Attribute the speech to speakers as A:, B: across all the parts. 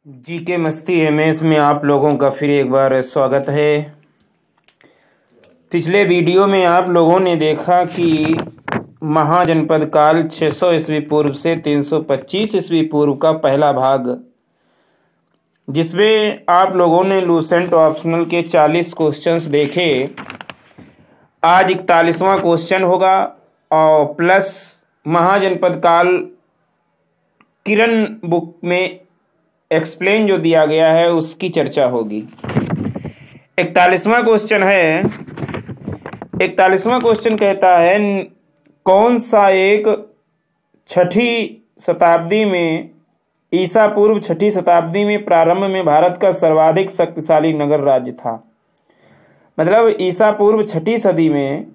A: GK मस्ती MS में आप लोगों का फिर एक बार स्वागत है। पिछले वीडियो में आप लोगों ने देखा कि महाजनपद काल 600 ईस्वी पूर्व से 325 ईस्वी पूर्व का पहला भाग, जिसमें आप लोगों ने लूसेंट ऑप्शनल के 40 क्वेश्चंस देखे। आज 41वां क्वेश्चन होगा और प्लस महाजनपद काल किरण बुक में एक्सप्लेन जो दिया गया है उसकी चर्चा होगी। 41वां क्वेश्चन है। 41वां क्वेश्चन कहता है, कौन सा एक 6ठी शताब्दी में ईसा पूर्व 6ठी शताब्दी में प्रारंभ में भारत का सर्वाधिक शक्तिशाली नगर राज्य था। मतलब ईसा पूर्व 6ठी सदी में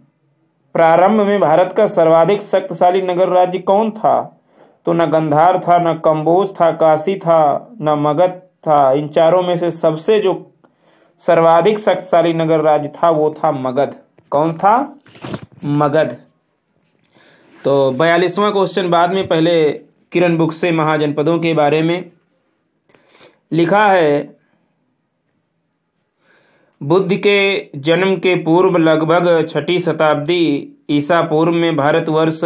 A: प्रारंभ में भारत का सर्वाधिक शक्तिशाली नगर राज्य कौन था? तो न गंधार था, न कंबोज था, काशी था, न मगध था। इन चारों में से सबसे जो सर्वाधिक शक्तिशाली नगर राज्य था वो था मगध। कौन था? मगध। तो 42वां क्वेश्चन बाद में, पहले किरण बुक से महाजनपदों के बारे में लिखा है। बुद्ध के जन्म के पूर्व लगभग 6ठी शताब्दी ईसा पूर्व में भारतवर्ष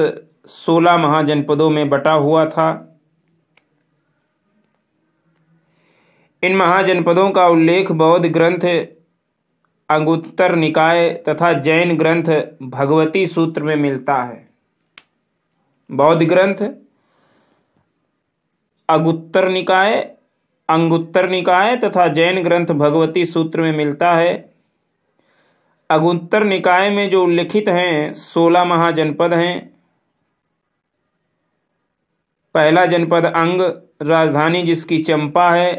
A: 16 महाजनपदों में बटा हुआ था। इन महाजनपदों का उल्लेख बौद्ध ग्रंथ अंगुत्तर निकाय तथा जैन ग्रंथ भगवती सूत्र में मिलता है। बौद्ध ग्रंथ अंगुत्तर निकाय तथा जैन ग्रंथ भगवती सूत्र में मिलता है। अंगुत्तर निकाय में जो उल्लिखित हैं 16 महाजनपद हैं। पहला जनपद अंग, राजधानी जिसकी चंपा है।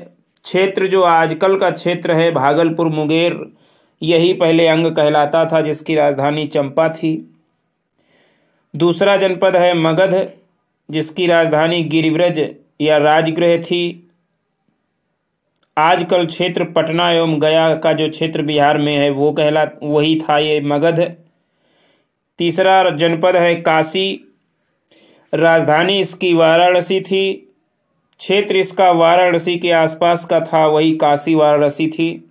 A: क्षेत्र जो आजकल का क्षेत्र है भागलपुर मुंगेर, यही पहले अंग कहलाता था जिसकी राजधानी चंपा थी। दूसरा जनपद है मगध, जिसकी राजधानी गिरिव्रज या राजगृह थी। आजकल क्षेत्र पटना एवं गया का जो क्षेत्र बिहार में है वही था ये मगध। तीसरा जनपद है काशी, राजधानी इसकी वाराणसी थी। क्षेत्र इसका वाराणसी के आसपास का था, वही काशी वाराणसी थी।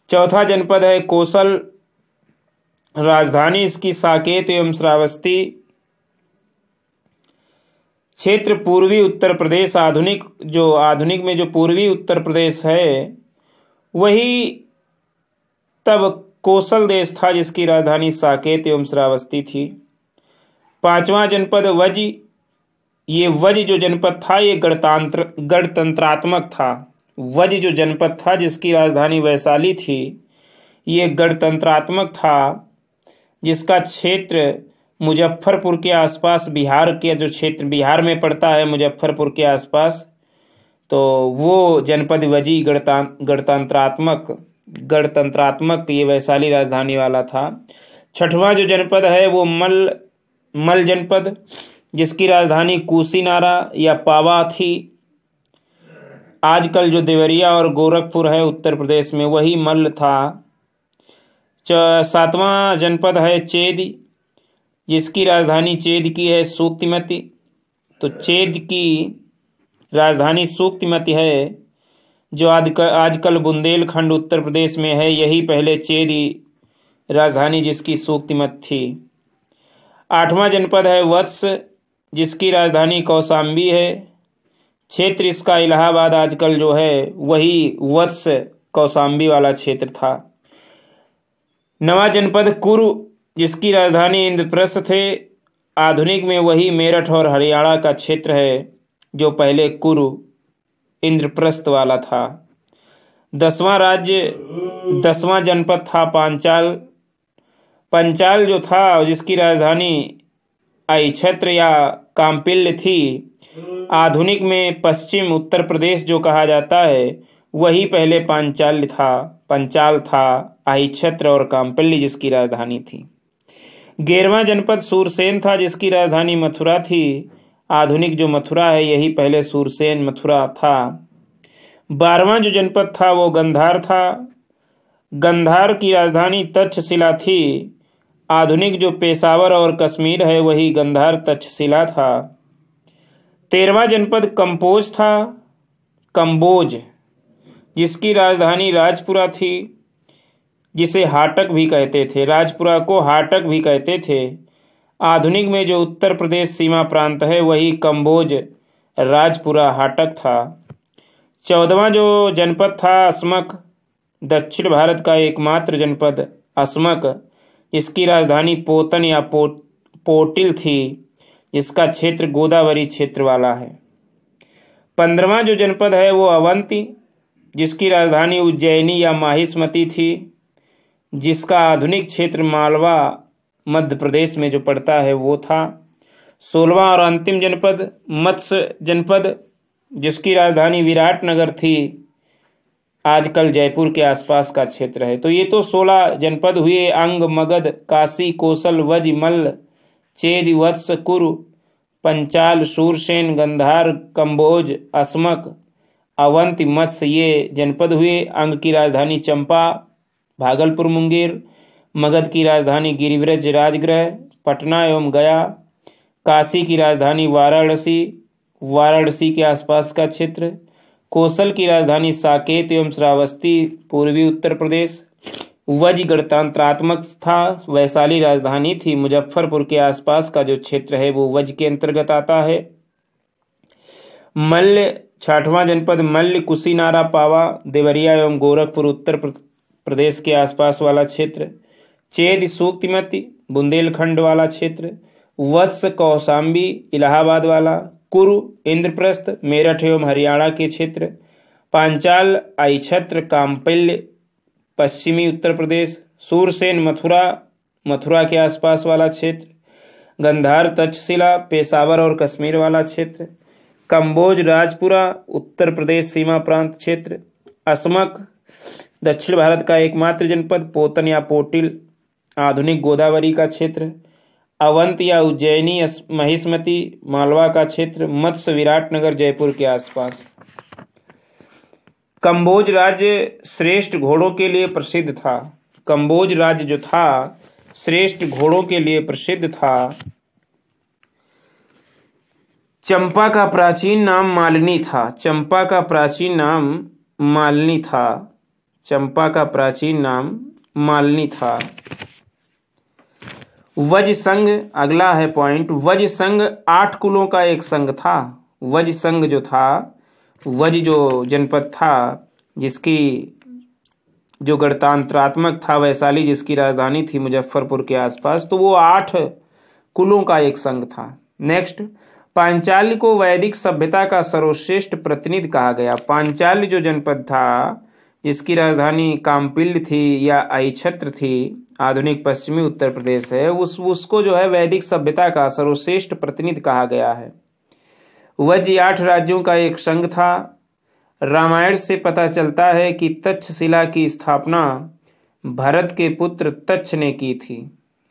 A: चौथा जनपद है कोसल, राजधानी इसकी साकेत एवं श्रावस्ती। क्षेत्र पूर्वी उत्तर प्रदेश, आधुनिक में जो पूर्वी उत्तर प्रदेश है वही तब कोसल देश था जिसकी राजधानी साकेत एवं श्रावस्ती थी। पांचवां जनपद वज, ये वज जो जनपद था ये गणतंत्रात्मक था। वज जो जनपद था जिसकी राजधानी वैशाली थी ये गणतंत्रात्मक था, जिसका क्षेत्र मुजफ्फरपुर के आसपास, बिहार के जो क्षेत्र बिहार में पड़ता है मुजफ्फरपुर के आसपास, तो वो जनपद वजी गणतंत्रात्मक ये वैशाली राजधानी वाला था। छठवां जो जनपद है वो मल जनपद, जिसकी राजधानी कुशीनारा या पावा थी। आजकल जो देवरिया और गोरखपुर है उत्तर प्रदेश में वही मल्ल था। सातवां जनपद है चेद, जिसकी राजधानी चेद की है सूक्तिमती। तो चेद की राजधानी सूक्तिमती है, जो आजकल बुंदेलखंड उत्तर प्रदेश में है। यही पहले चेद राजधानी जिसकी सूक्तिमत थी। आठवां जनपद है वत्स, जिसकी राजधानी कौशाम्बी है। क्षेत्र इसका इलाहाबाद आजकल जो है वही वत्स कौशाम्बी वाला क्षेत्र था। नवां जनपद कुरु, जिसकी राजधानी इंद्रप्रस्थ थे। आधुनिक में वही मेरठ और हरियाणा का क्षेत्र है जो पहले कुरु इंद्रप्रस्थ वाला था। 10वां जनपद था पांचाल। पंचाल जो था जिसकी राजधानी अहिच्छत्र या काम्पिल्य थी। आधुनिक में पश्चिम उत्तर प्रदेश जो कहा जाता है वही पहले पंचाल था। अहिच्छत्र और काम्पिल्य जिसकी राजधानी थी। 11वां जनपद सूरसेन था, जिसकी राजधानी मथुरा थी। आधुनिक जो मथुरा है यही पहले सूरसेन मथुरा था। 12वां जो जनपद था वो गंधार था। गंधार की राजधानी तक्षशिला थी। आधुनिक जो पेशावर और कश्मीर है वही गंधार तक्षशिला था। 13वां जनपद कंपोज था। कंबोज, जिसकी राजधानी राजपुरा थी, जिसे हाटक भी कहते थे, राजपुरा को हाटक भी कहते थे। आधुनिक में जो उत्तर प्रदेश सीमा प्रांत है वही कंबोज राजपुरा हाटक था। 14वां जो जनपद था असमक, दक्षिण भारत का एकमात्र जनपद असमक, जिसकी राजधानी पोतन या पोटिल थी, जिसका क्षेत्र गोदावरी क्षेत्र वाला है। 15वां जो जनपद है वो अवंती, जिसकी राजधानी उज्जैनी या माहिष्मती थी, जिसका आधुनिक क्षेत्र मालवा मध्य प्रदेश में जो पड़ता है वो था। 16वां और अंतिम जनपद मत्स्य जनपद, जिसकी राजधानी विराटनगर थी, आजकल जयपुर के आसपास का क्षेत्र है। तो ये तो 16 जनपद हुए। अंग, मगध, काशी, कोसल, वज, मल्ल, चेद, वत्स, कुरु, पंचाल, शूरसेन, गंधार, कंबोज, असमक, अवंती, मत्स्य, ये जनपद हुए। अंग की राजधानी चंपा, भागलपुर, मुंगेर। मगध की राजधानी गिरिव्रज, राजगृह, पटना एवं गया। काशी की राजधानी वाराणसी, वाराणसी के आसपास का क्षेत्र। कोसल की राजधानी साकेत एवं श्रावस्ती, पूर्वी उत्तर प्रदेश। वज गणतंत्रात्मक था, वैशाली राजधानी थी। मुजफ्फरपुर के आसपास का जो क्षेत्र है वो वज के अंतर्गत आता है। मल्ल 6वां जनपद मल्ल, कुशीनारा, पावा, देवरिया एवं गोरखपुर, उत्तर प्रदेश के आसपास वाला क्षेत्र। चेद सूक्तिमती, बुंदेलखंड वाला क्षेत्र। वत्स कौशाम्बी, इलाहाबाद वाला। कुरु इंद्रप्रस्थ, मेरठ एवं हरियाणा के क्षेत्र। पांचाल आइछत्र, काम्पिल्य, पश्चिमी उत्तर प्रदेश। सूरसेन मथुरा, मथुरा के आसपास वाला क्षेत्र। गंधार तक्षशिला, पेशावर और कश्मीर वाला क्षेत्र। कंबोज राजपुरा, उत्तर प्रदेश सीमा प्रांत क्षेत्र। असमक दक्षिण भारत का एकमात्र जनपद, पोतन या पोटिल, आधुनिक गोदावरी का क्षेत्र। अवंत या उज्जैनी महिष्मती, मालवा का क्षेत्र। मत्स्य विराटनगर, जयपुर के आसपास। कंबोज राज्य श्रेष्ठ घोड़ों के लिए प्रसिद्ध था। कंबोज राज्य जो था श्रेष्ठ घोड़ों के लिए प्रसिद्ध था। चंपा का प्राचीन नाम मालिनी था। चंपा का प्राचीन नाम मालिनी था। चंपा का प्राचीन नाम मालिनी था। वज संघ, अगला है पॉइंट। वज संघ 8 कुलों का एक संघ था। वज संघ जो था, वज जो जनपद था, जिसकी जो गणतंत्रात्मक था, वैशाली जिसकी राजधानी थी मुजफ्फरपुर के आसपास, तो वो 8 कुलों का एक संघ था। नेक्स्ट, पांचाल्य को वैदिक सभ्यता का सर्वश्रेष्ठ प्रतिनिधि कहा गया। पांचाल्य जो जनपद था, जिसकी राजधानी काम्पिल्य थी या आइछत्र थी, आधुनिक पश्चिमी उत्तर प्रदेश है, उसको जो है वैदिक सभ्यता का सर्वश्रेष्ठ प्रतिनिधि कहा गया है। वज 8 राज्यों का एक संघ था। रामायण से पता चलता है कि तक्षशिला की स्थापना भरत के पुत्र तक्ष ने की थी।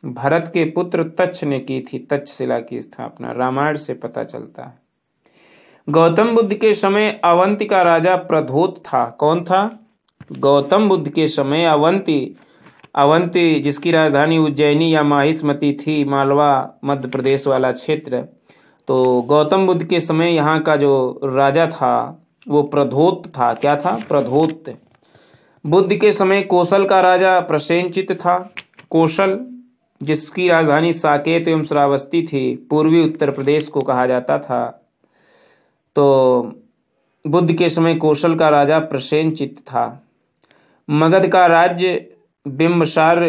A: भरत के पुत्र तक्ष ने की थी तक्षशिला की स्थापना, रामायण से पता चलता है। गौतम बुद्ध के समय अवंती का राजा प्रधोत था। कौन था? गौतम बुद्ध के समय अवंती जिसकी राजधानी उज्जैनी या माहिष्मती थी, मालवा मध्य प्रदेश वाला क्षेत्र। तो गौतम बुद्ध के समय यहाँ का जो राजा था वो प्रधोत था। क्या था? प्रधोत। बुद्ध के समय कोसल का राजा प्रसेनचित था। कोसल जिसकी राजधानी साकेत एवं श्रावस्ती थी, पूर्वी उत्तर प्रदेश को कहा जाता था। तो बुद्ध के समय कोसल का राजा प्रसेनचित था। मगध का राज्य बिंबसार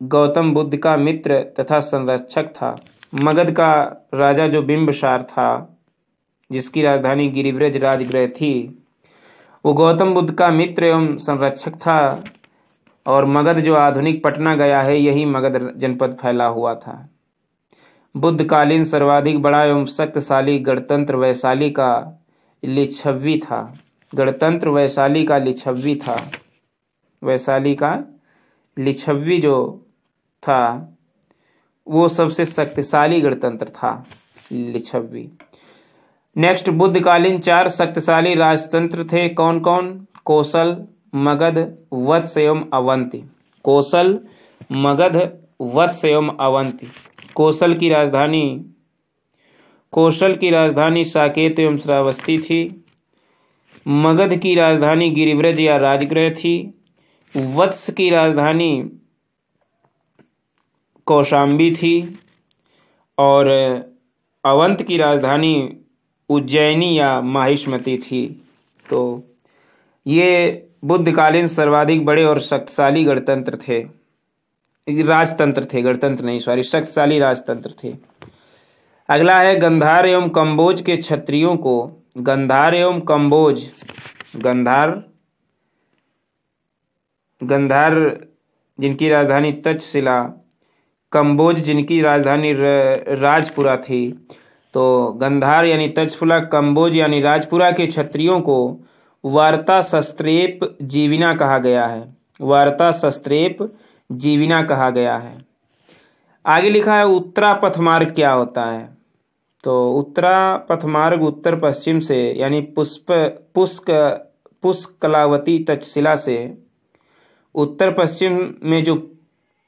A: गौतम बुद्ध का मित्र तथा संरक्षक था। मगध का राजा जो बिंबसार था, जिसकी राजधानी गिरिव्रज राजगृह थी, वो गौतम बुद्ध का मित्र एवं संरक्षक था। और मगध जो आधुनिक पटना गया है, यही मगध जनपद फैला हुआ था। बुद्धकालीन सर्वाधिक बड़ा एवं शक्तिशाली गणतंत्र वैशाली का लिच्छवी था। गणतंत्र वैशाली का लिच्छवी था। वैशाली का लिच्छवी जो था वो सबसे शक्तिशाली गणतंत्र था, लिच्छवी। नेक्स्ट, बुद्धकालीन 4 शक्तिशाली राजतंत्र थे। कौन कौन? कोसल, मगध, वत्स एवं अवंती। कोसल, मगध, वत्स एवं अवंती। कोसल की राजधानी साकेत एवं श्रावस्ती थी। मगध की राजधानी गिरिव्रज या राजगृह थी। वत्स की राजधानी कौशाम्बी थी और अवंत की राजधानी उज्जैनी या माहिष्मती थी। तो ये बुद्धकालीन सर्वाधिक बड़े और शक्तिशाली गणतंत्र थे, राजतंत्र थे, गणतंत्र नहीं सॉरी, शक्तिशाली राजतंत्र थे। अगला है गंधार एवं कंबोज के क्षत्रियों को, गंधार एवं कंबोज, गंधार जिनकी राजधानी तक्षशिला, कंबोज जिनकी राजधानी राजपुरा थी। तो गंधार यानी तक्षशिला, कंबोज यानी राजपुरा के क्षत्रियों को वार्ता सस्त्रेप जीविना कहा गया है, वार्ता सस्त्रेप जीविना कहा गया है। आगे लिखा है उत्तरा पथमार्ग क्या होता है। तो उत्तरा पथमार्ग उत्तर पश्चिम से यानी पुष्कलावती तक्षशिला से उत्तर पश्चिम में जो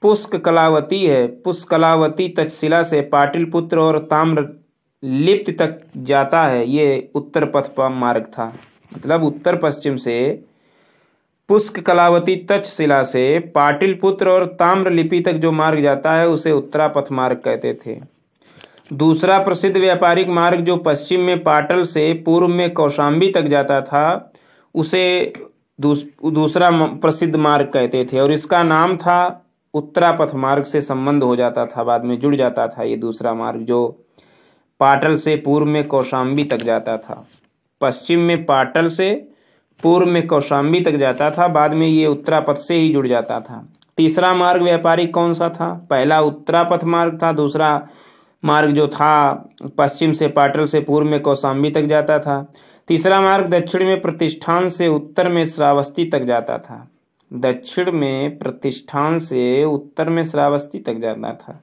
A: पुष्कलावती है, पुष्कलावती तक्षशिला से पाटलिपुत्र और ताम्र लिप्त तक जाता है, ये उत्तर पथ मार्ग था। मतलब उत्तर पश्चिम से पुष्कलावती तक्षशिला से पाटलिपुत्र और ताम्रलिपि तक जो मार्ग जाता है उसे उत्तरापथ मार्ग कहते थे। दूसरा प्रसिद्ध व्यापारिक मार्ग जो पश्चिम में पाटल से पूर्व में कौशाम्बी तक जाता था उसे दूसरा प्रसिद्ध मार्ग कहते थे और इसका नाम था उत्तरापथ मार्ग से संबंध हो जाता था, बाद में जुड़ जाता था। ये दूसरा मार्ग जो पाटल से पूर्व में कौशाम्बी तक जाता था, पश्चिम में पाटल से पूर्व में कौशाम्बी तक जाता था, बाद में ये उत्तरापथ से ही जुड़ जाता था। तीसरा मार्ग व्यापारिक कौन सा था। पहला उत्तरापथ मार्ग था, दूसरा मार्ग जो था पश्चिम से पाटल से पूर्व में कौशाम्बी तक जाता था। तीसरा मार्ग दक्षिण में प्रतिष्ठान से उत्तर में श्रावस्ती तक जाता था, दक्षिण में प्रतिष्ठान से उत्तर में श्रावस्ती तक जाता था।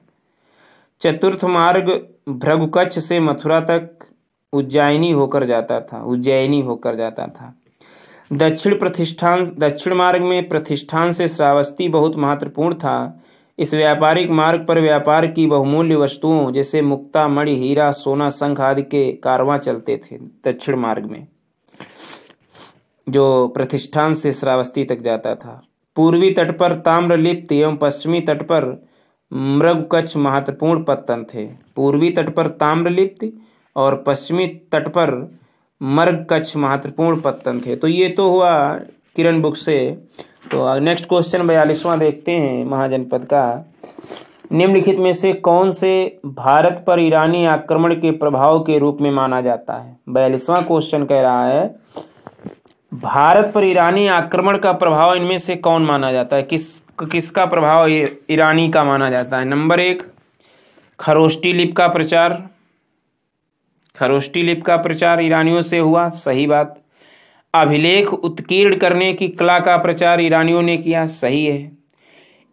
A: चतुर्थ मार्ग भृगुकच्छ से मथुरा तक उज्जैनी होकर जाता था, उज्जैनी होकर जाता था। दक्षिण मार्ग में प्रतिष्ठान से श्रावस्ती बहुत महत्वपूर्ण था। इस व्यापारिक मार्ग पर व्यापार की बहुमूल्य वस्तुओं जैसे मुक्ता, मणि, हीरा, सोना, शंख आदि के कारवां चलते थे। दक्षिण मार्ग में जो प्रतिष्ठान से श्रावस्ती तक जाता था। पूर्वी तट पर ताम्रलिप्त एवं पश्चिमी तट पर मृगकच्छ महत्वपूर्ण पत्तन थे। पूर्वी तट पर ताम्रलिप्त और पश्चिमी तट पर मृगकच्छ महत्वपूर्ण पत्तन थे। तो ये तो हुआ किरण बुक से। तो नेक्स्ट क्वेश्चन 42वां देखते हैं महाजनपद का। निम्नलिखित में से कौन से भारत पर ईरानी आक्रमण के प्रभाव के रूप में माना जाता है। 42वां क्वेश्चन कह रहा है भारत पर ईरानी आक्रमण का प्रभाव इनमें से कौन माना जाता है, किसका प्रभाव ईरानी का माना जाता है। नंबर 1 खरोष्टी लिपि का प्रचार, खरोष्टी लिपि का प्रचार ईरानियों से हुआ, सही बात। अभिलेख उत्कीर्ण करने की कला का प्रचार ईरानियों ने किया, सही है।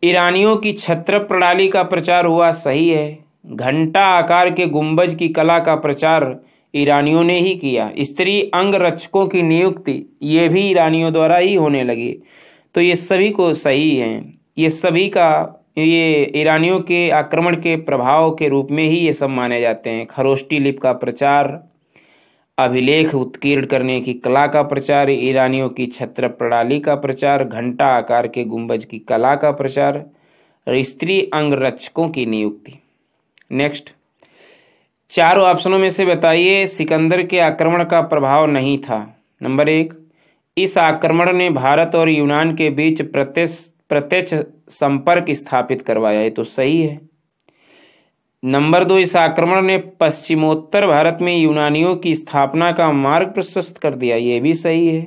A: ईरानियों की छत्र प्रणाली का प्रचार हुआ, सही है। घंटा आकार के गुंबज की कला का प्रचार ईरानियों ने ही किया। स्त्री अंग रक्षकों की नियुक्ति ये भी ईरानियों द्वारा ही होने लगी। तो ये सभी को सही है, ये सभी का ये ईरानियों के आक्रमण के प्रभाव के रूप में ही ये सब माने जाते हैं। खरोष्टी लिपि का प्रचार, अभिलेख उत्कीर्ण करने की कला का प्रचार, ईरानियों की छत्र प्रणाली का प्रचार, घंटा आकार के गुंबज की कला का प्रचार, स्त्री अंग रक्षकों की नियुक्ति। नेक्स्ट, चारों ऑप्शनों में से बताइए सिकंदर के आक्रमण का प्रभाव नहीं था। नंबर 1 इस आक्रमण ने भारत और यूनान के बीच प्रत्यक्ष संपर्क स्थापित करवाया, ये तो सही है। नंबर 2 इस आक्रमण ने पश्चिमोत्तर भारत में यूनानियों की स्थापना का मार्ग प्रशस्त कर दिया, ये भी सही है।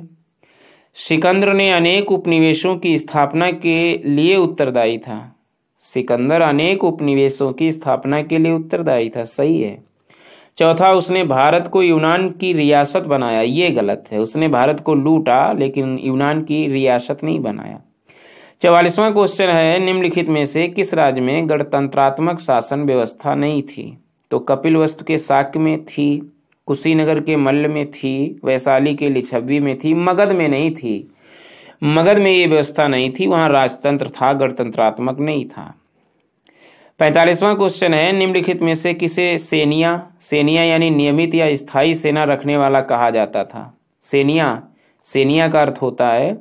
A: सिकंदर ने अनेक उपनिवेशों की स्थापना के लिए उत्तरदायी था, सिकंदर अनेक उपनिवेशों की स्थापना के लिए उत्तरदायी था, सही है। चौथा उसने भारत को यूनान की रियासत बनाया, ये गलत है। उसने भारत को लूटा लेकिन यूनान की रियासत नहीं बनाया। 44वां क्वेश्चन है निम्नलिखित में से किस राज्य में गणतंत्रात्मक शासन व्यवस्था नहीं थी। तो कपिलवस्तु के शाक्य में थी, कुशीनगर के मल्ल में थी, वैशाली के लिच्छवी में थी, मगध में नहीं थी। मगध में ये व्यवस्था नहीं थी, वहां राजतंत्र था, गणतंत्रात्मक नहीं था। 45वां क्वेश्चन है निम्नलिखित में से किसे सेनिया यानी नियमित या स्थायी सेना रखने वाला कहा जाता था। सेनिया सेनिया का अर्थ होता है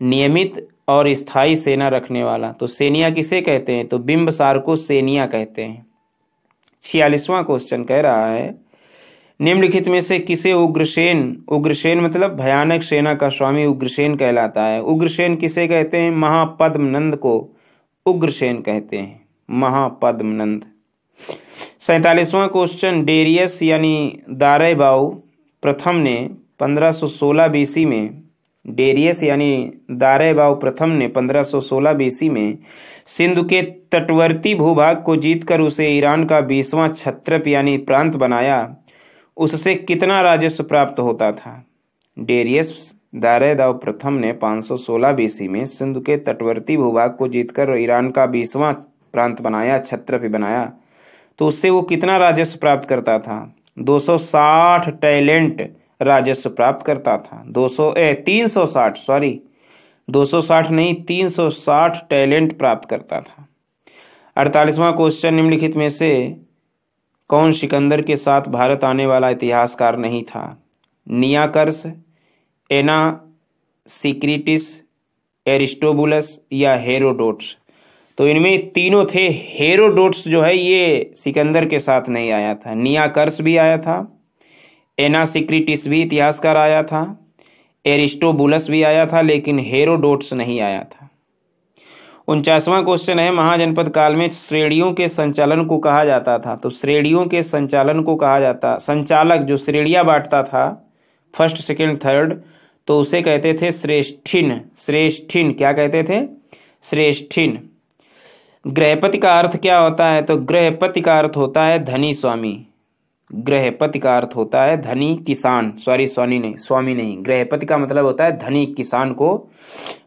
A: नियमित और स्थायी सेना रखने वाला। तो सेनिया किसे कहते हैं? तो बिंबसार को सेनिया कहते हैं। 46वां क्वेश्चन कह रहा है निम्नलिखित में से किसे उग्रसेन मतलब भयानक सेना का स्वामी उग्रसेन कहलाता है। उग्रसेन किसे कहते हैं? महापद्मनंद को उग्रसेन कहते हैं, महापद्मनंद। 47वां क्वेश्चन डेरियस यानी दारैबाऊ प्रथम ने 1516 बीसी में डेरियस यानी दारैबाऊ प्रथम ने 1516 बीसी में सिंधु के तटवर्ती भूभाग को जीतकर उसे ईरान का 20वां क्षत्रप यानी प्रांत बनाया। उससे कितना राजस्व प्राप्त होता था? डेरियस दारैबाऊ प्रथम ने 516 बीसी में सिंधु के तटवर्ती भूभाग को जीतकर ईरान का 20वां प्रांत बनाया, क्षत्रप बनाया, तो उससे वो कितना राजस्व प्राप्त करता था? 260 टैलेंट राजस्व प्राप्त करता था। 260 नहीं 360 टैलेंट प्राप्त करता था। 48वां क्वेश्चन निम्नलिखित में से कौन सिकंदर के साथ भारत आने वाला इतिहासकार नहीं था? नियाकर्स, एनासिक्रिटिस, एरिस्टोबुलस या हेरोडोट्स। तो इनमें तीनों थे। हेरोडोट्स जो है ये सिकंदर के साथ नहीं आया था। नियाकर्स भी आया था, एनासिक्रिटिस भी इतिहासकार आया था, एरिस्टोबुलस भी आया था, लेकिन हेरोडोट्स नहीं आया था। 49वां क्वेश्चन है महाजनपद काल में श्रेणियों के संचालन को कहा जाता था। तो श्रेणियों के संचालन को कहा जाता, संचालक जो श्रेणियां बांटता था फर्स्ट सेकंड थर्ड, तो उसे कहते थे श्रेष्ठिन। क्या कहते थे? श्रेष्ठिन। गृहपति का अर्थ क्या होता है? तो गृहपति का अर्थ होता है धनी स्वामी। गृहपति का अर्थ होता है धनी किसान, स्वामी नहीं। गृहपति का मतलब होता है धनी किसान को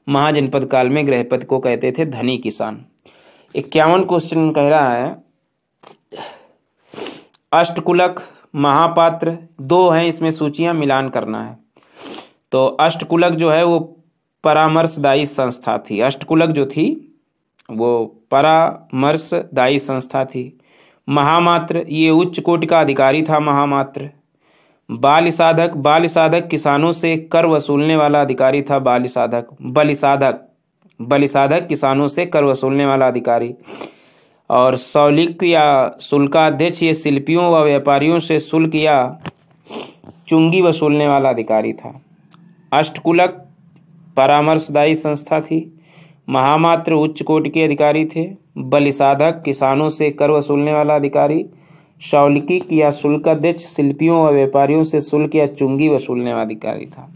A: महाजनपद काल में गृहपति को कहते थे धनी किसान। 51 क्वेश्चन कह रहा है अष्टकुलक, महापात्र, दो हैं इसमें सूचियां मिलान करना है। तो अष्टकुलक जो है वो परामर्शदायी संस्था थी। अष्टकुलक जो थी वो परामर्शदायी संस्था थी। महामात्र ये उच्च कोटि का अधिकारी था। महामात्र। बाल साधक किसानों से कर वसूलने वाला अधिकारी था। बलिसाधक किसानों से कर वसूलने वाला अधिकारी। और सौलिक या शुल्काध्यक्ष ये शिल्पियों व व्यापारियों से शुल्क या चुंगी वसूलने वाला अधिकारी था। अष्टकुलक परामर्शदायी संस्था थी। महामात्र उच्च कोटि के अधिकारी थे। बलिसाधक किसानों से कर वसूलने वाला अधिकारी। शौलिक या शुल्काध्यक्ष शिल्पियों व व्यापारियों से शुल्क या चुंगी वसूलने वाला अधिकारी था।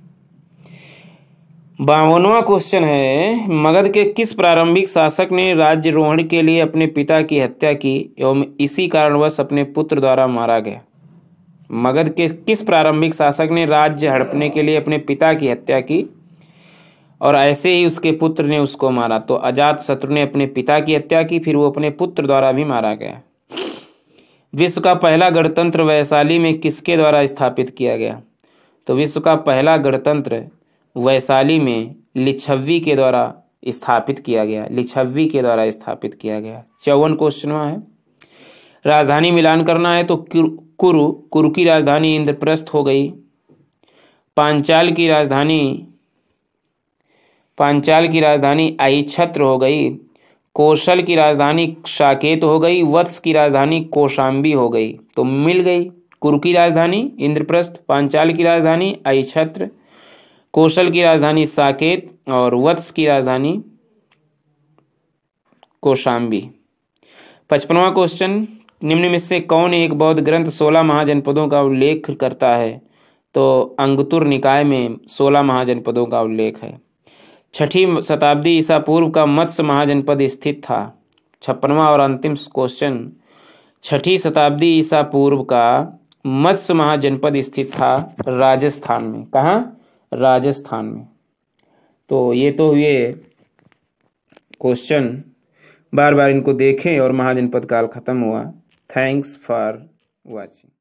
A: 52वां क्वेश्चन है मगध के किस प्रारंभिक शासक ने राज्यारोहण के लिए अपने पिता की हत्या की एवं इसी कारणवश अपने पुत्र द्वारा मारा गया? मगध के किस प्रारंभिक शासक ने राज्य हड़पने के लिए अपने पिता की हत्या की और ऐसे ही उसके पुत्र ने उसको मारा? तो अजातशत्रु ने अपने पिता की हत्या की, फिर वो अपने पुत्र द्वारा भी मारा गया। विश्व का पहला गणतंत्र वैशाली में किसके द्वारा स्थापित किया गया? तो विश्व का पहला गणतंत्र वैशाली में लिच्छवी के द्वारा स्थापित किया गया। 54 क्वेश्चन है राजधानी मिलान करना है। तो कुरु की राजधानी इंद्रप्रस्थ हो गई। पांचाल की राजधानी अहिछत्र हो गई। कौशल की राजधानी साकेत हो गई। वत्स की राजधानी कौशाम्बी हो गई। तो मिल गई। कुरु की राजधानी इंद्रप्रस्थ, पांचाल की राजधानी अहिछत्र, कौशल की राजधानी साकेत और वत्स की राजधानी कौशाम्बी। 55वां क्वेश्चन निम्न में से कौन एक बौद्ध ग्रंथ 16 महाजनपदों का उल्लेख करता है? तो अंगुत्तर निकाय में 16 महाजनपदों का उल्लेख है। 6ठी शताब्दी ईसा पूर्व का मत्स्य महाजनपद स्थित था। 56वां और अंतिम क्वेश्चन 6ठी शताब्दी ईसा पूर्व का मत्स्य महाजनपद स्थित था राजस्थान में। कहाँ? राजस्थान में। तो ये तो हुए क्वेश्चन, बार बार इनको देखें और महाजनपद काल खत्म हुआ। Thanks for watching.